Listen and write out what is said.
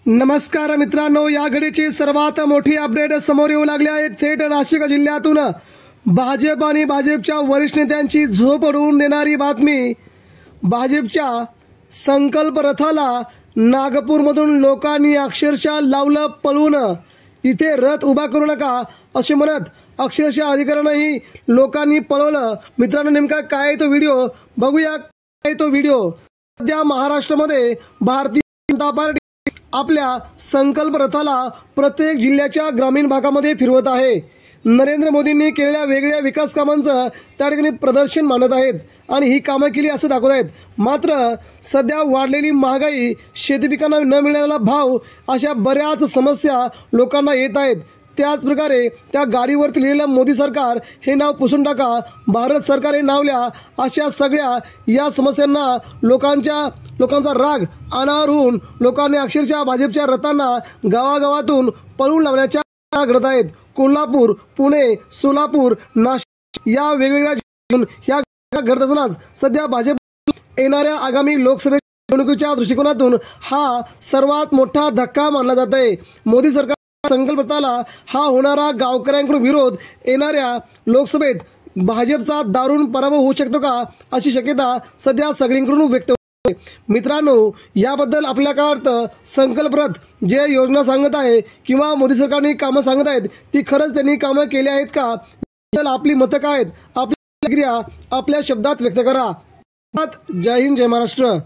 नमस्कार मित्रांनो, या घडीची सर्वात मोठी अपडेट समोर येऊ लागली आहे। थेट नाशिक जिल्ह्यातून भाजप आणि भाजपच्या वरिष्ठ नेत्यांची झोप उडवून देणारी बातमी। भाजपच्या संकल्प रथाला नागपूरमधून लोकांनी अक्षरशः लावलं पळून। इथे रथ उभा करू नका असे म्हणत अक्षरशः अधिकाऱ्यांनाही लोकांनी पळवलं। मित्रांनो, नेमका काय तो व्हिडिओ बघूया। काय तो व्हिडिओ सध्या महाराष्ट्रामध्ये भारतीय जनता पार्टी आपल्या संकल्प रथाला प्रत्येक जिल्ह्याच्या ग्रामीण भागामध्ये फिरवत आहे। नरेंद्र मोदींनी केलेल्या वेगळ्या विकास कामांचं त्या ठिकाणी प्रदर्शन मांडत आहेत आणि ही कामं केली असं दाखवत आहेत। मात्र सध्या वाढलेली महागाई, शेती पिकांना न मिळालेला भाव अशा बऱ्याच समस्या लोकांना येत आहेत। त्याच प्रकारे त्या गाडीवरती लिहिलेलं मोदी सरकार हे नाव पुसून टाका, भारत सरकार हे नाव लिहा, अशा सगळ्या या समस्यांना लोकांचा राग अनावर होऊन लोकांनी अक्षरशः भाजपच्या रथांना गावागावातून पळवून लावण्याच्या घडत आहेत। कोल्हापूर, पुणे, सोलापूर, नाशिक या वेगवेगळ्या या घडत असतानाच सध्या भाजप येणाऱ्या आगामी लोकसभेच्या निवडणुकीच्या दृष्टिकोनातून हा सर्वात मोठा धक्का मानला जात आहे। मोदी सरकार संकल्प रथाला हा होणारा गावकऱ्यांकडून विरोध येणाऱ्या लोकसभेत भाजपचा दारुण पराभव होऊ शकतो का, अशी शक्यता सध्या सगळींकडून व्यक्त होते। मित्रांनो, याबद्दल आपल्या काय वाटतं? संकल्प रथ जे योजना सांगत आहे किंवा मोदी सरकारने कामं सांगत आहेत ती खरंच त्यांनी कामं केली आहेत का? आपली मतं काय आहेत? आपली प्रतिक्रिया आपल्या शब्दात व्यक्त करा। जय हिंद, जय महाराष्ट्र।